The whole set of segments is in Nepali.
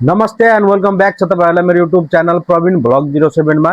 नमस्ते एन्ड वेलकम ब्याक छ तपाईहरुलाई मेरो युट्युब च्यानल प्रवीण भ्लग 07 मा।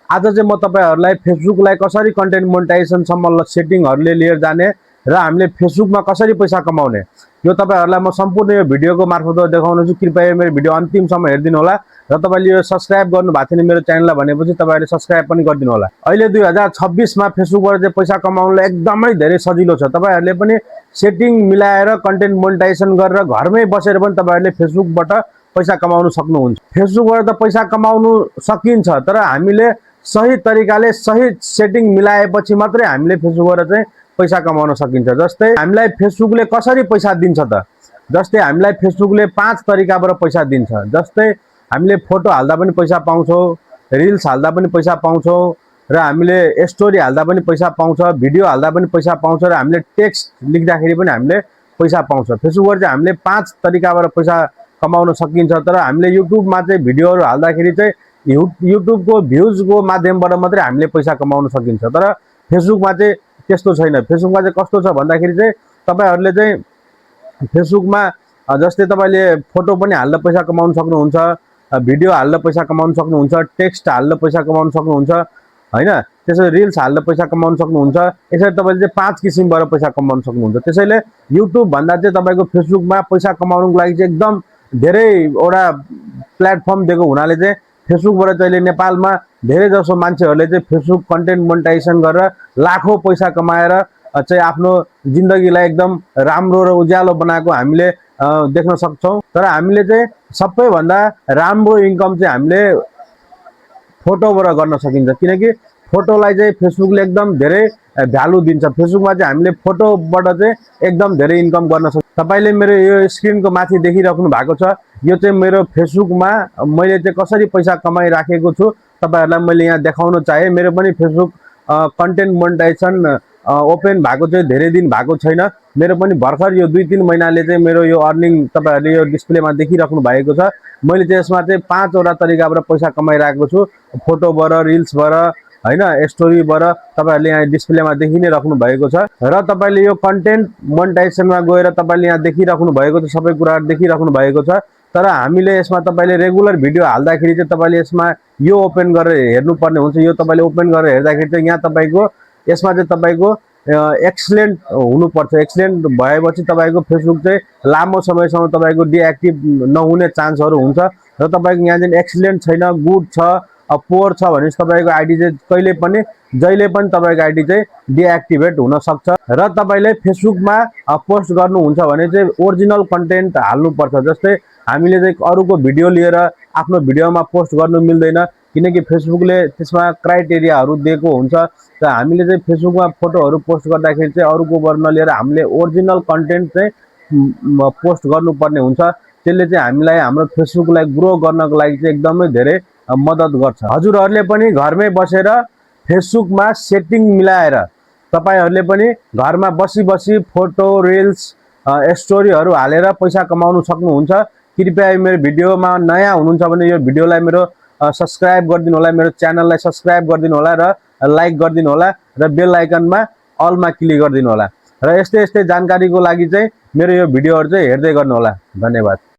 आज चाहिँ म तपाईहरुलाई फेसबुकलाई कसरी कन्टेन्ट मोनेटाइजेसन सम्म सेटिङहरुले लिएर जाने र हामीले फेसबुकमा कसरी पैसा कमाउने यो तपाईहरुलाई म सम्पूर्ण यो भिडियोको मार्फतबाट देखाउनेछु। कृपया यो मेरो भिडियो अन्तिमसम्म हेर्दिनु होला र तपाईले यो सब्स्क्राइब गर्नु भएको छैन मेरो च्यानललाई भनेपछि तपाईहरुले सब्स्क्राइब पनि गरिदिनु होला। अहिले 2026 मा फेसबुकबाट चाहिँ पैसा कमाउनलाई एकदमै धेरै सजिलो छ। तपाईहरुले पनि सेटिङ मिलाएर कन्टेन्ट मोनेटाइजेसन गरेर घरमै बसेर पनि तपाईहरुले फेसबुकबाट पैसा कमाउन सक्नुहुन्छ। फेसबुकबाट त पैसा कमाउन सकिन्छ, तर हामीले सही तरिकाले सही सेटिङ मिलाएपछि मात्रै हामीले फेसबुकबाट चाहिँ पैसा कमाउन सकिन्छ। जस्तै हामीलाई फेसबुकले कसरी पैसा दिन्छ त? जस्तै हामीलाई फेसबुकले 5 तरिकाबाट पैसा दिन्छ। जस्तै हामीले फोटो हाल्दा पनि पैसा पाउँछौं, रिल्स हाल्दा पनि पैसा पाउँछौं, र हामीले स्टोरी हाल्दा पनि पैसा पाउँछ, भिडियो हाल्दा पनि पैसा पाउँछ, र हामीले टेक्स्ट लेख्दाखेरि पनि हामीले पैसा पाउँछ। फेसबुकबाट चाहिँ हामीले 5 तरिकाबाट पैसा कमाउन सकिन्छ। तर हामीले युट्युबमा चाहिँ भिडियोहरु हाल्दाखेरि चाहिँ युट्युबको भ्युजको माध्यमबाट मात्रै हामीले पैसा कमाउन सकिन्छ। तर फेसबुकमा चाहिँ त्यस्तो छैन। फेसबुकमा चाहिँ कस्तो छ भन्दाखेरि चाहिँ तपाईहरुले चाहिँ फेसबुकमा जस्तै तपाईले फोटो पनि हाल्न पैसा कमाउन सक्नुहुन्छ, भिडियो हाल्न पैसा कमाउन सक्नुहुन्छ, टेक्स्ट हाल्न पैसा कमाउन सक्नुहुन्छ, हैन? त्यसैले रिल्स हाल्न पैसा कमाउन सक्नुहुन्छ। यसरी तपाईले चाहिँ 5 किसिमबाट पैसा कमाउन सक्नुहुन्छ। त्यसैले युट्युब भन्दा चाहिँ तपाईको फेसबुकमा पैसा कमाउनको लागि चाहिँ एकदम धेरैवटा प्लेटफर्म दिएको हुनाले चाहिँ फेसबुकबाट चाहिँ नेपालमा धेरै जसो मान्छेहरूले चाहिँ फेसबुक कन्टेन्ट मोनेटाइजेसन गरेर लाखौं पैसा कमाएर चाहिँ आफ्नो जिन्दगीलाई एकदम राम्रो र उज्यालो बनाएको हामीले देख्न सक्छौं। तर हामीले चाहिँ सबैभन्दा राम्रो इन्कम चाहिँ हामीले फोटोबाट गर्न सकिन्छ, किनकि फोटोलाई चाहिँ फेसबुकले एकदम धेरै भ्यालु दिन्छ। फेसबुकमा चाहिँ हामीले फोटोबाट चाहिँ एकदम धेरै इन्कम गर्न सक्छ। तपाईले मेरो यो स्क्रिनको माथि देखिराख्नु भएको छ, यो चाहिँ मेरो फेसबुकमा मैले चाहिँ कसरी पैसा कमाइराखेको छु तपाईहरुलाई मैले यहाँ देखाउन चाहे। मेरो पनि फेसबुक कन्टेन्ट मोनेटाइजेसन ओपन भएको चाहिँ धेरै दिन भएको छैन। मेरो पनि भर्खर यो 2-3 महिनाले चाहिँ मेरो यो अर्निङ तपाईहरुले यो डिस्प्लेमा देखिराख्नु भएको छ। मैले चाहिँ यसमा चाहिँ 5 वटा तरिकाबाट पैसा कमाइराखेको छु। फोटोबाट, रिल्सबाट, हैन, स्टोरीबाट तपाईहरुले यहाँ डिस्प्लेमा देखि नै राख्नु भएको छ। र तपाईले यो कन्टेन्ट मोनेटाइजेसनमा गएर तपाईले यहाँ देखिराख्नु भएको छ, सबै कुराहरु देखिराख्नु भएको छ। तर हामीले यसमा तपाईले रेगुलर भिडियो हाल्दाखेरि चाहिँ तपाईले यसमा यो ओपन गरेर हेर्नुपर्ने हुन्छ। यो तपाईले ओपन गरेर हेर्दाखेरि चाहिँ यहाँ तपाईको यसमा चाहिँ तपाईको एक्सलेन्ट हुनुपर्छ। एक्सलेन्ट भएपछि तपाईको फेसबुक चाहिँ लामो समयसम्म तपाईको डिएक्टिभ नहुने चान्सहरु हुन्छ। र तपाईको यहाँ चाहिँ एक्सलेन्ट छैन, गुड छ, पोर छ भनेपछि तपाईको आईडी चाहिँ कहिले पनि जहिले पनि तपाईको आईडी चाहिँ डिएक्टिभेट हुन सक्छ। र तपाईले फेसबुकमा पोस्ट गर्नुहुन्छ भने चाहिँ ओरिजिनल कन्टेन्ट हाल्नुपर्छ। जस्तै हामीले चाहिँ अरूको भिडियो लिएर आफ्नो भिडियोमा पोस्ट गर्नु मिल्दैन, किनकि फेसबुकले त्यसमा क्राइटेरियाहरु दिएको हुन्छ। र हामीले चाहिँ फेसबुकमा फोटोहरु पोस्ट गर्दाखेरि चाहिँ अरूकोबाट नलिएर हामीले ओरिजिनल कन्टेन्ट चाहिँ पोस्ट गर्नुपर्ने हुन्छ। त्यसले चाहिँ हामीलाई हाम्रो फेसबुकलाई ग्रो गर्नको लागि चाहिँ एकदमै धेरै मद्दत गर्छ। हजुरहरुले पनि घरमै बसेर फेसबुकमा सेटिङ मिलाएर तपाईहरुले पनि घरमा बसी फोटो, रिल्स, स्टोरीहरु हालेर पैसा कमाउन सक्नुहुन्छ। कृपया मेरो भिडियोमा नयाँ हुनुहुन्छ भने यो भिडियोलाई मेरो सब्स्क्राइब गरिदिनु होला, मेरो च्यानललाई सब्स्क्राइब गरिदिनु होला, र लाइक गरिदिनु होला, र बेल आइकनमा अलमा क्लिक गरिदिनु होला। र यस्तै जानकारीको लागि चाहिँ मेरो यो भिडियोहरु चाहिँ हेर्दै गर्नु होला। धन्यवाद।